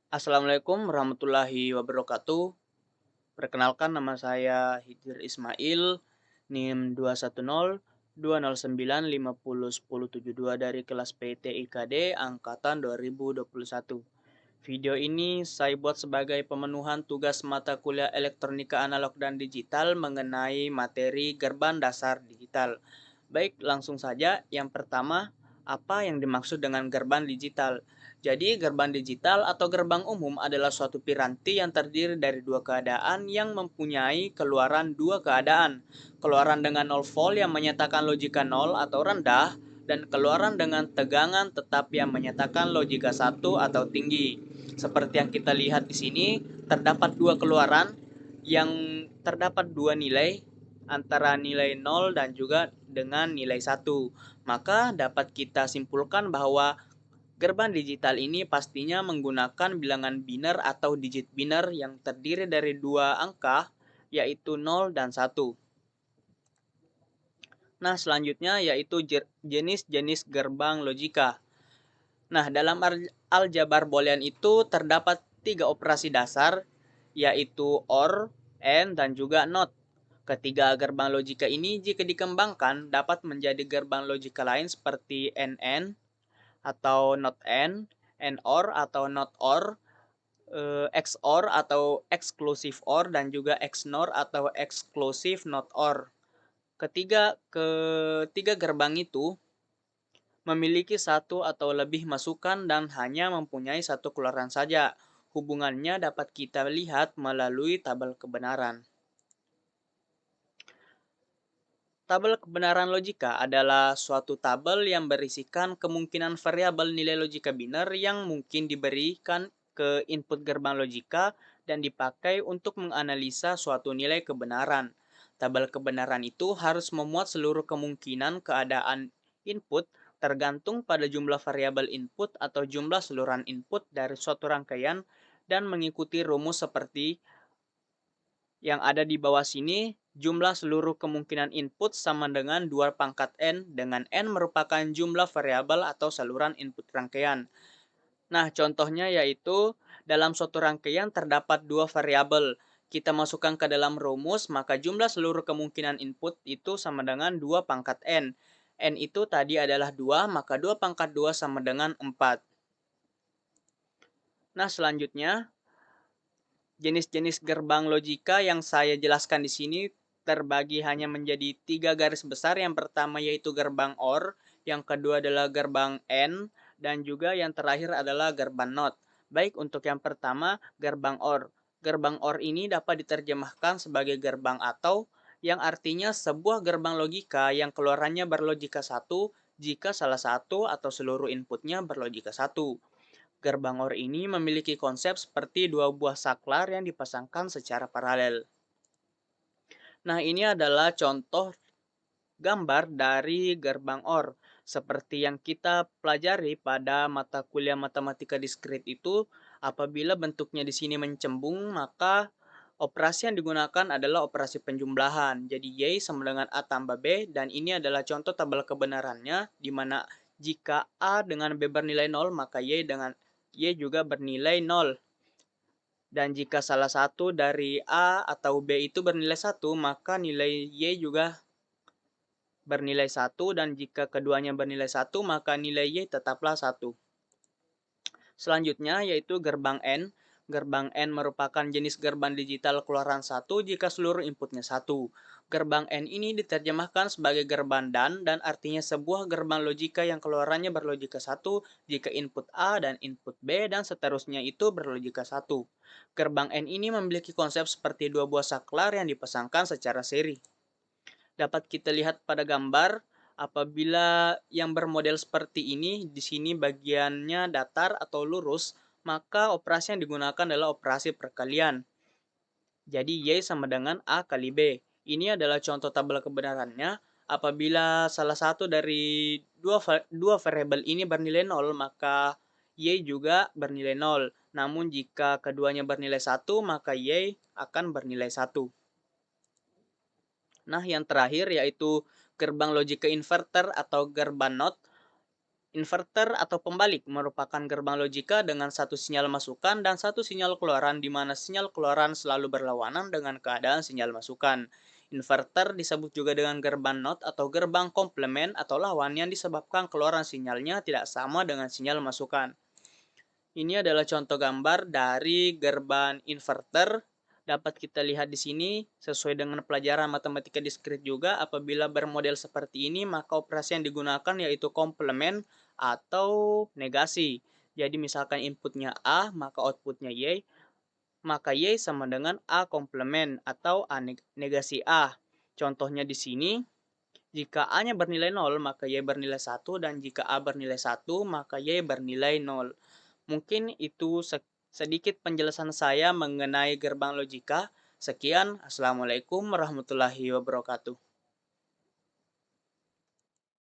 Assalamualaikum warahmatullahi wabarakatuh. Perkenalkan nama saya Hidr Ismail, NIM 21020950102 dari kelas PTIKD angkatan 2021. Video ini saya buat sebagai pemenuhan tugas mata kuliah elektronika analog dan digital mengenai materi gerbang dasar digital. Baik, langsung saja. Yang pertama, apa yang dimaksud dengan gerbang digital? Jadi, gerbang digital atau gerbang umum adalah suatu piranti yang terdiri dari dua keadaan yang mempunyai keluaran dua keadaan. Keluaran dengan 0 volt yang menyatakan logika 0 atau rendah, dan keluaran dengan tegangan tetap yang menyatakan logika 1 atau tinggi. Seperti yang kita lihat di sini, terdapat dua keluaran yang terdapat dua nilai antara nilai 0 dan juga dengan nilai 1. Maka dapat kita simpulkan bahwa gerbang digital ini pastinya menggunakan bilangan biner atau digit biner yang terdiri dari dua angka, yaitu 0 dan 1. Nah, selanjutnya yaitu jenis-jenis gerbang logika. Nah, dalam aljabar boolean itu terdapat tiga operasi dasar, yaitu OR, AND, dan juga NOT. Ketiga gerbang logika ini jika dikembangkan dapat menjadi gerbang logika lain seperti NN atau not N, NOR atau not OR, XOR atau exclusive OR, dan juga XNOR atau exclusive not OR. Ketiga gerbang itu memiliki satu atau lebih masukan dan hanya mempunyai satu keluaran saja. Hubungannya dapat kita lihat melalui tabel kebenaran. Tabel kebenaran logika adalah suatu tabel yang berisikan kemungkinan variabel nilai logika biner yang mungkin diberikan ke input gerbang logika dan dipakai untuk menganalisa suatu nilai kebenaran. Tabel kebenaran itu harus memuat seluruh kemungkinan keadaan input tergantung pada jumlah variabel input atau jumlah seluruhan input dari suatu rangkaian dan mengikuti rumus seperti yang ada di bawah sini. Jumlah seluruh kemungkinan input sama dengan 2 pangkat N, dengan N merupakan jumlah variabel atau saluran input rangkaian. Nah, contohnya yaitu dalam suatu rangkaian terdapat dua variabel. Kita masukkan ke dalam rumus, maka jumlah seluruh kemungkinan input itu sama dengan 2 pangkat N. N itu tadi adalah 2, maka 2 pangkat 2 sama dengan 4. Nah, selanjutnya jenis-jenis gerbang logika yang saya jelaskan di sini terbagi hanya menjadi 3 garis besar. Yang pertama yaitu gerbang OR, yang kedua adalah gerbang AND, dan juga yang terakhir adalah gerbang NOT. Baik, untuk yang pertama, gerbang OR. Gerbang OR ini dapat diterjemahkan sebagai gerbang atau, yang artinya sebuah gerbang logika yang keluarannya berlogika 1 jika salah satu atau seluruh inputnya berlogika 1. Gerbang OR ini memiliki konsep seperti dua buah saklar yang dipasangkan secara paralel. Nah, ini adalah contoh gambar dari gerbang OR. Seperti yang kita pelajari pada mata kuliah matematika diskrit itu, apabila bentuknya di sini mencembung, maka operasi yang digunakan adalah operasi penjumlahan. Jadi Y sama dengan A tambah B, dan ini adalah contoh tabel kebenarannya, di mana jika A dengan B bernilai 0, maka Y juga bernilai 0. Dan jika salah satu dari A atau B itu bernilai 1, maka nilai Y juga bernilai 1, dan jika keduanya bernilai 1, maka nilai Y tetaplah 1. Selanjutnya yaitu gerbang N. Gerbang N merupakan jenis gerbang digital keluaran 1 jika seluruh inputnya 1. Gerbang N ini diterjemahkan sebagai gerbang dan artinya sebuah gerbang logika yang keluarannya berlogika 1 jika input A dan input B dan seterusnya itu berlogika 1. Gerbang N ini memiliki konsep seperti dua buah saklar yang dipasangkan secara seri. Dapat kita lihat pada gambar, apabila yang bermodel seperti ini, di sini bagiannya datar atau lurus, maka operasi yang digunakan adalah operasi perkalian. Jadi Y sama dengan A kali B. Ini adalah contoh tabel kebenarannya. Apabila salah satu dari dua variabel ini bernilai 0, maka Y juga bernilai 0. Namun jika keduanya bernilai 1, maka Y akan bernilai 1. Nah, yang terakhir yaitu gerbang logika inverter atau gerbang NOT. Inverter atau pembalik merupakan gerbang logika dengan satu sinyal masukan dan satu sinyal keluaran di mana sinyal keluaran selalu berlawanan dengan keadaan sinyal masukan. Inverter disebut juga dengan gerbang not atau gerbang komplement atau lawan yang disebabkan keluaran sinyalnya tidak sama dengan sinyal masukan. Ini adalah contoh gambar dari gerbang inverter. Dapat kita lihat di sini, sesuai dengan pelajaran matematika diskrit juga, apabila bermodel seperti ini, maka operasi yang digunakan yaitu komplement atau negasi. Jadi misalkan inputnya A, maka outputnya Y, maka Y sama dengan A komplement atau A negasi A. Contohnya di sini, jika A-nya bernilai 0, maka Y bernilai 1, dan jika A bernilai 1, maka Y bernilai 0. Mungkin itu sedikit penjelasan saya mengenai gerbang logika. Sekian, Assalamualaikum warahmatullahi wabarakatuh.